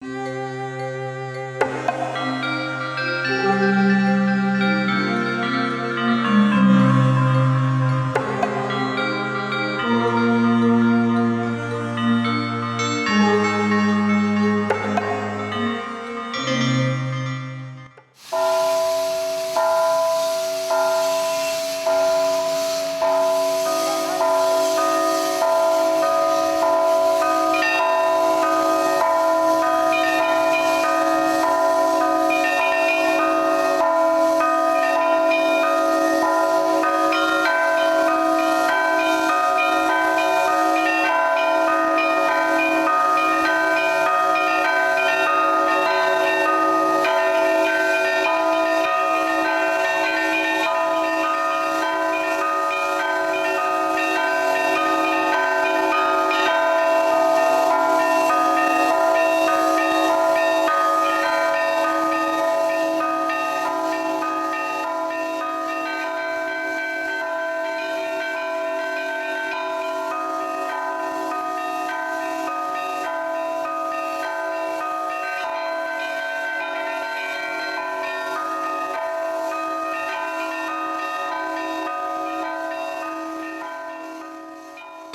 В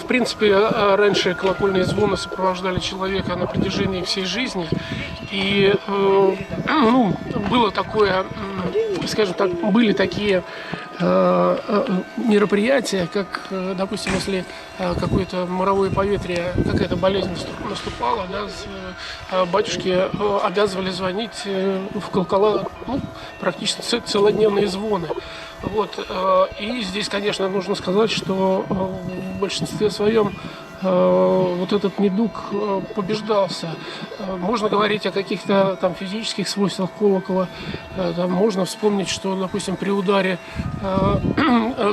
принципе, раньше колокольные звоны сопровождали человека на протяжении всей жизни. И было такое, скажем так, были такие мероприятия, как, допустим, если какое-то моровое поветрие, какая-то болезнь наступала, да, батюшки обязывали звонить в колокола, практически целодневные звоны. Вот. И здесь, конечно, нужно сказать, что в большинстве своем вот этот недуг побеждался. Можно говорить о каких-то там физических свойствах колокола. Там можно вспомнить, что, допустим, при ударе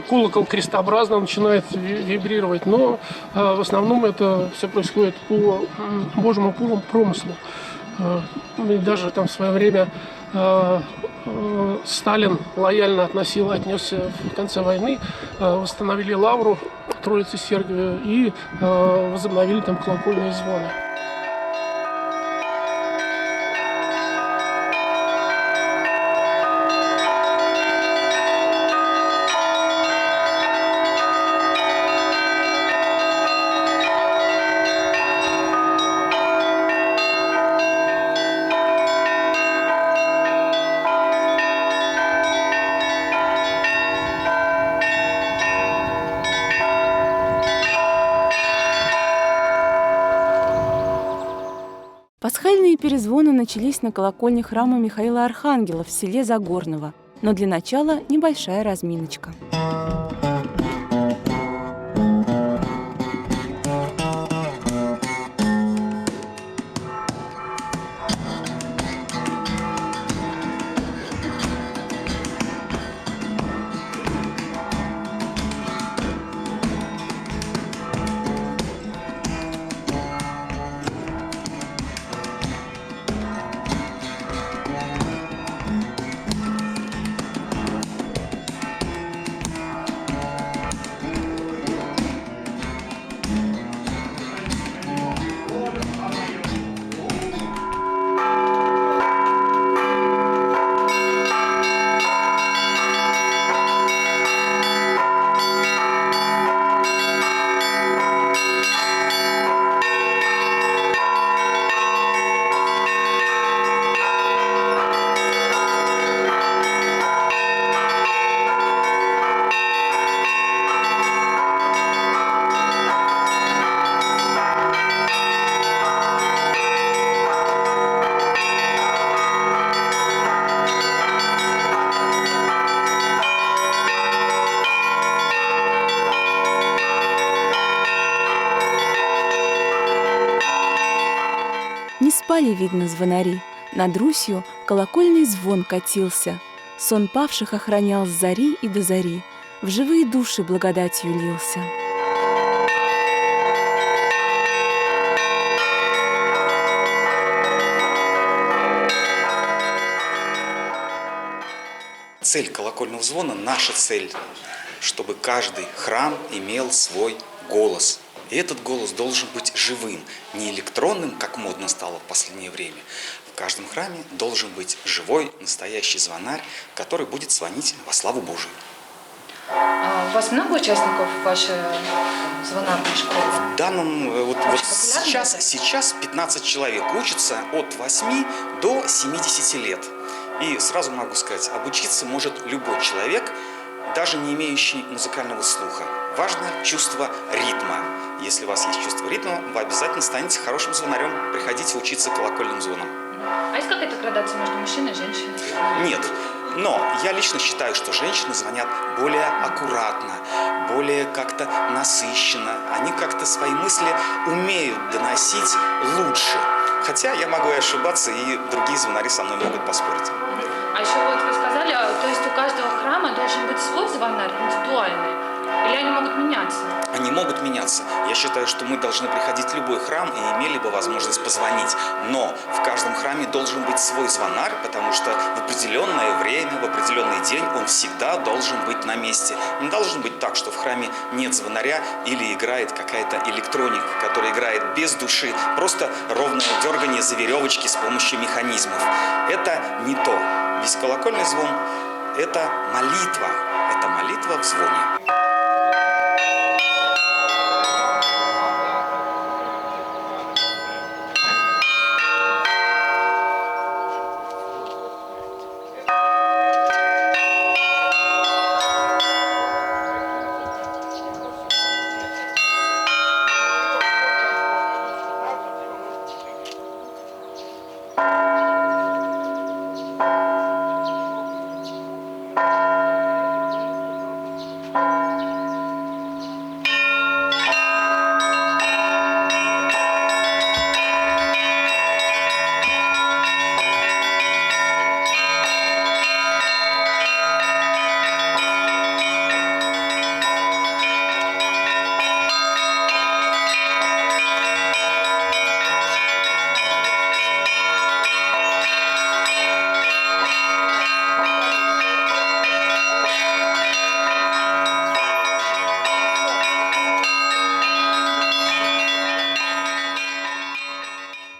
колокол крестообразно начинает вибрировать, но в основном это все происходит по Божьему промыслу. И даже там в свое время Сталин лояльно отнесся в конце войны, восстановили лавру Троицы Сергиевой и возобновили там колокольные звоны. Пасхальные перезвоны начались на колокольне храма Михаила Архангела в селе Загорново, но для начала небольшая разминочка. Не спали, видно, звонари. Над Русью колокольный звон катился. Сон павших охранял с зари и до зари. В живые души благодатью лился. Цель колокольного звона, наша цель, чтобы каждый храм имел свой голос. И этот голос должен быть живым, не электронным, как модно стало в последнее время. В каждом храме должен быть живой, настоящий звонарь, который будет звонить во славу Божию. А у вас много участников вашей звонарной школы? В данном, вот популярно сейчас 15 человек учатся от 8 до 70 лет. И сразу могу сказать, обучиться может любой человек, даже не имеющий музыкального слуха. Важно чувство ритма. Если у вас есть чувство ритма, вы обязательно станете хорошим звонарем. Приходите учиться колокольным звонам. А есть какая-то градация между мужчиной и женщиной? Нет. Но я лично считаю, что женщины звонят более аккуратно, более как-то насыщенно. Они как-то свои мысли умеют доносить лучше. Хотя я могу и ошибаться, и другие звонари со мной могут поспорить. А еще вот вы сказали, то есть у каждого храма должен быть свой звонарь, индивидуальный? Или они могут меняться? Они могут меняться. Я считаю, что мы должны приходить в любой храм и имели бы возможность позвонить. Но в каждом храме должен быть свой звонарь, потому что в определенное время, в определенный день он всегда должен быть на месте. Не должно быть так, что в храме нет звонаря или играет какая-то электроника, которая играет без души, просто ровное дергание за веревочки с помощью механизмов. Это не то. Весь колокольный звон – это молитва. Это молитва в звоне.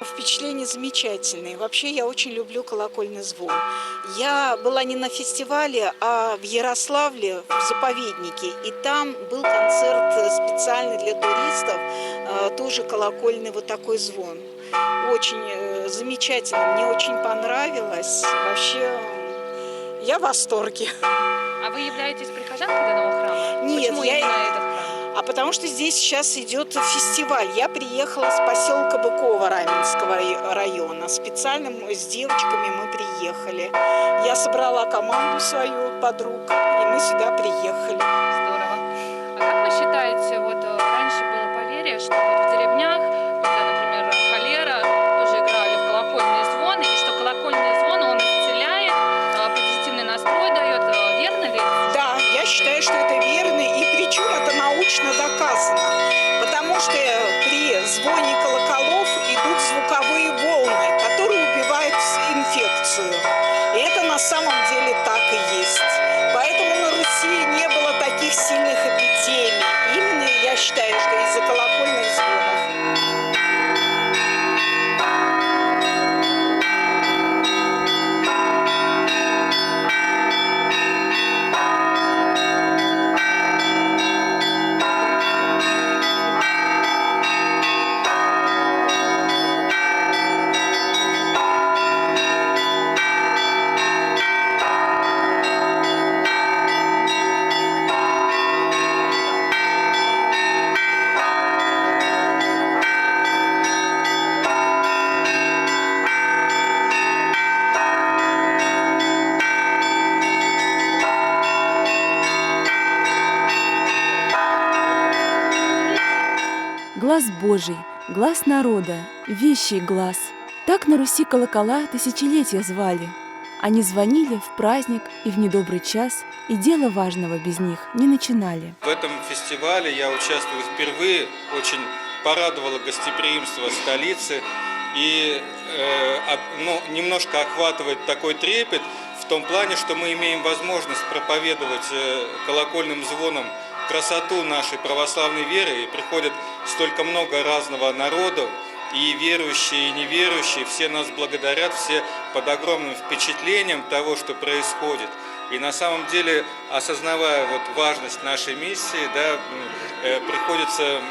Впечатления замечательные. Вообще я очень люблю колокольный звон. Я была не на фестивале, а в Ярославле, в заповеднике. И там был концерт специальный для туристов, тоже колокольный вот такой звон. Очень замечательно, мне очень понравилось. Вообще я в восторге. А вы являетесь прихожанкой данного храма? Нет, Почему именно этот храм? А потому что здесь сейчас идет фестиваль. Я приехала с поселка Быково Раменского района. Специально с девочками мы приехали. Я собрала команду свою подруг, и мы сюда приехали. Здорово. А как вы считаете, вот раньше было поверье, что вот в деревнях, когда, например, холера, тоже играли в колокольные звоны, и что колокольный звон, он исцеляет, позитивный настрой дает. Верно ли? Да, я считаю, что это верно, и причем это научно доказано. Потому что при звоне колоколов идут звуковые волны, которые убивают инфекцию. И это на самом деле так и есть. Поэтому на Руси не было таких сильных эпидемий. Именно я считаю, что из-за колокольных звонов. Глас Божий, глас народа, вещий глас. Так на Руси колокола тысячелетия звали. Они звонили в праздник и в недобрый час, и дело важного без них не начинали. В этом фестивале я участвую впервые, очень порадовало гостеприимство столицы и немножко охватывает такой трепет в том плане, что мы имеем возможность проповедовать колокольным звоном красоту нашей православной веры, и приходит столько много разного народу, и верующие, и неверующие, все нас благодарят, все под огромным впечатлением того, что происходит. И на самом деле, осознавая вот важность нашей миссии, да, приходится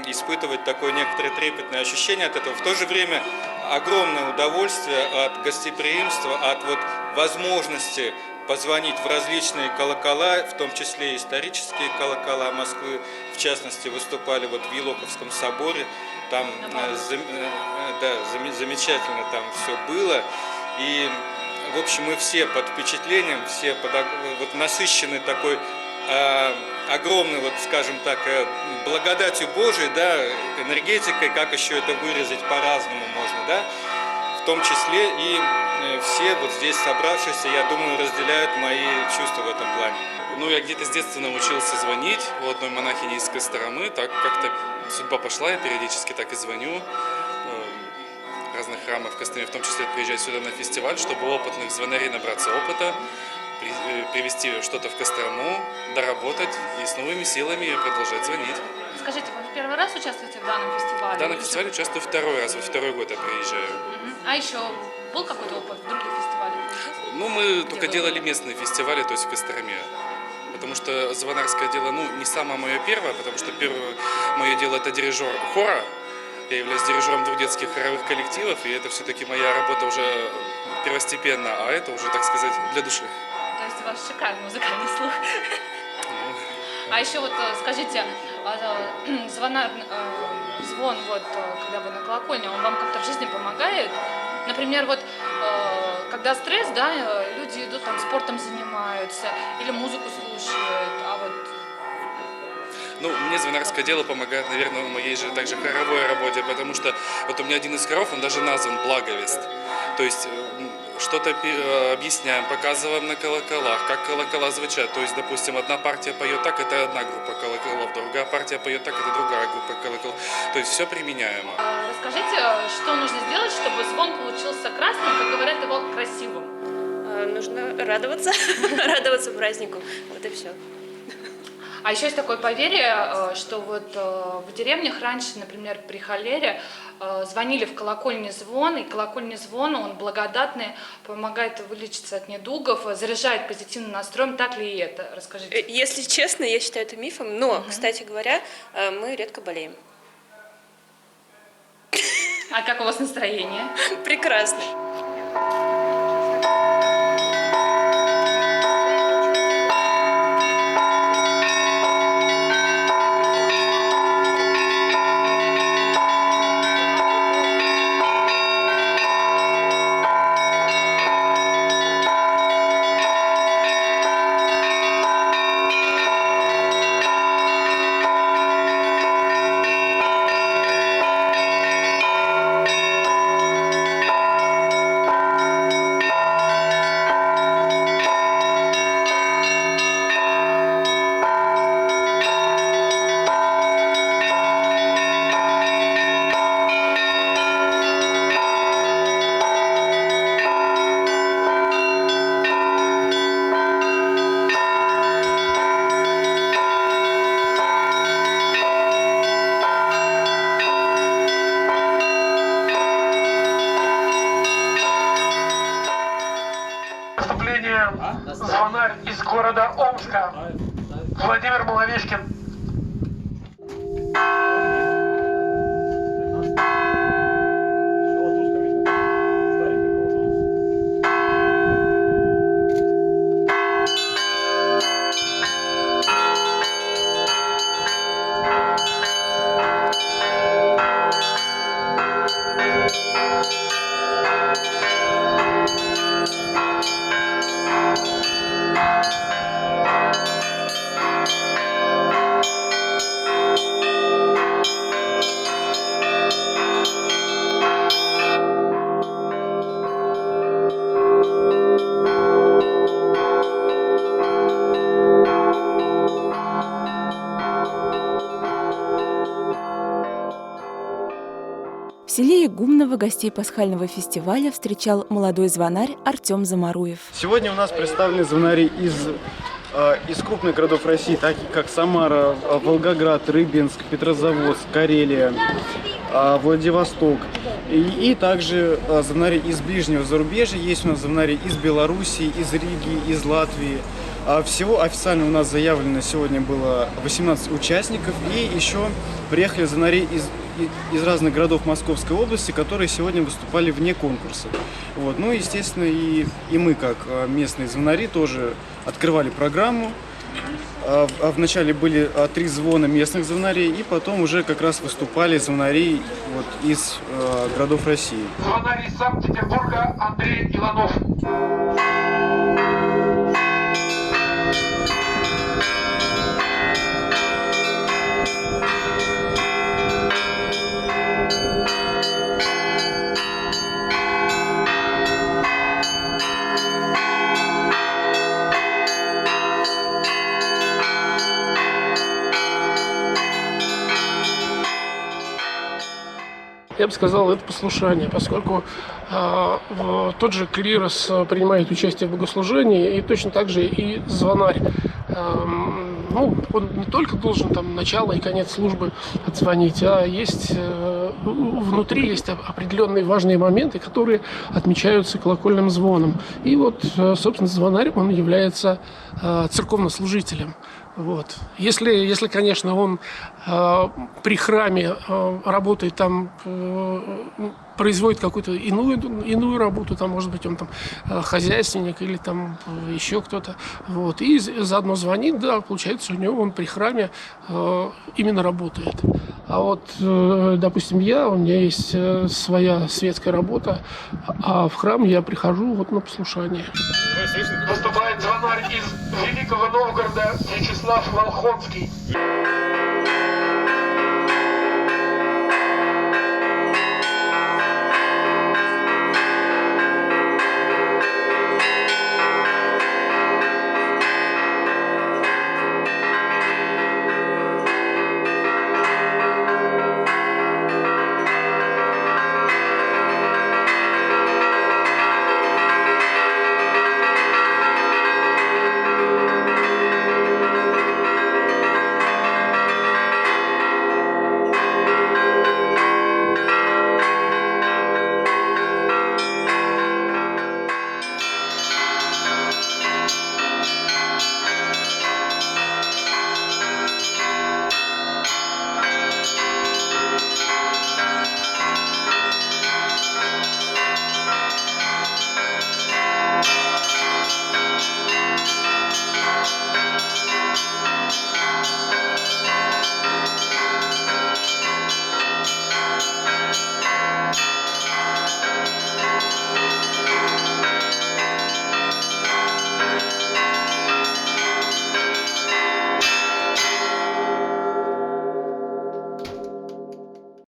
испытывать такое некоторое трепетное ощущение от этого. В то же время огромное удовольствие от гостеприимства, от вот возможности позвонить в различные колокола, в том числе исторические колокола Москвы, в частности, выступали вот в Елоховском соборе, там замечательно там все было, и в общем мы все под впечатлением, все вот насыщены такой огромной, вот скажем так, благодатью Божией, да, энергетикой, как еще это выразить по-разному можно, да, в том числе и все вот здесь собравшиеся, я думаю, разделяют мои чувства в этом плане. Ну, я где-то с детства научился звонить у одной монахини из Костромы, так как-то судьба пошла, я периодически так и звоню. Разных храмов в Костроме, в том числе приезжать сюда на фестиваль, чтобы опытных звонарей набраться опыта, привести что-то в Кострому, доработать и с новыми силами продолжать звонить. Скажите, вы в первый раз участвуете в данном фестивале? В данном фестивале участвую второй раз, вот второй год я приезжаю. А еще был какой-то опыт в других фестивалях? Ну, мы только делали местные фестивали, то есть в Костроме. Потому что звонарское дело, ну, не самое мое первое, потому что первое мое дело – это дирижер хора. Я являюсь дирижером 2 детских хоровых коллективов, и это все-таки моя работа уже первостепенна, а это уже, так сказать, для души. То есть у вас шикарный музыкальный слух. А еще вот скажите, звон, вот, когда вы на колокольне, он вам как-то в жизни помогает? Например, вот когда стресс, да, люди идут там спортом занимаются или музыку слушают, а вот... Ну, мне звонарское дело помогает, наверное, в моей же также хоровой работе, потому что вот у меня один из хоров, он даже назван «Благовест». То есть что-то объясняем, показываем на колоколах, как колокола звучат. То есть, допустим, одна партия поет так, это одна группа колоколов, другая партия поет так, это другая группа колоколов. То есть все применяемо. Расскажите, что нужно сделать, чтобы звон получился красным, как говорят, его красивым? Нужно радоваться, радоваться празднику. Вот и все. А еще есть такое поверье, что вот в деревнях раньше, например, при холере звонили в колокольный звон, и колокольный звон, он благодатный, помогает вылечиться от недугов, заряжает позитивным настроем. Так ли и это? Расскажите. Если честно, я считаю это мифом, но, кстати говоря, мы редко болеем. А как у вас настроение? Прекрасно. Звонарь из города Омска Владимир Маловечкин. В селе Игумново гостей пасхального фестиваля встречал молодой звонарь Артем Замаруев. Сегодня у нас представлены звонари из из крупных городов России, таких как Самара, Волгоград, Рыбинск, Петрозаводск, Карелия, Владивосток. И также звонари из ближнего зарубежья. Есть у нас звонари из Белоруссии, из Риги, из Латвии. Всего официально у нас заявлено сегодня было 18 участников. И еще приехали звонари из разных городов Московской области, которые сегодня выступали вне конкурса. Вот. Ну, естественно, и мы, как местные звонари, тоже открывали программу. Вначале были 3 звона местных звонарей, и потом уже как раз выступали звонари вот, из городов России. Звонарь из Санкт-Петербурга Андрей Иванов. Я бы сказал, это послушание, поскольку тот же клирос принимает участие в богослужении, и точно так же и звонарь. Он не только должен там начало и конец службы отзвонить, а есть внутри есть определенные важные моменты, которые отмечаются колокольным звоном. И вот, собственно, звонарь, он является церковнослужителем. Вот. Если, конечно, он при храме работает там, производит какую-то иную работу, там, может быть, он там хозяйственник или там еще кто-то, вот, и заодно звонит, да, получается, у него он при храме именно работает. А вот, допустим, у меня есть своя светская работа, а в храм я прихожу вот на послушание. Выступает звонарь из Великого Новгорода Вячеслав Волхонский.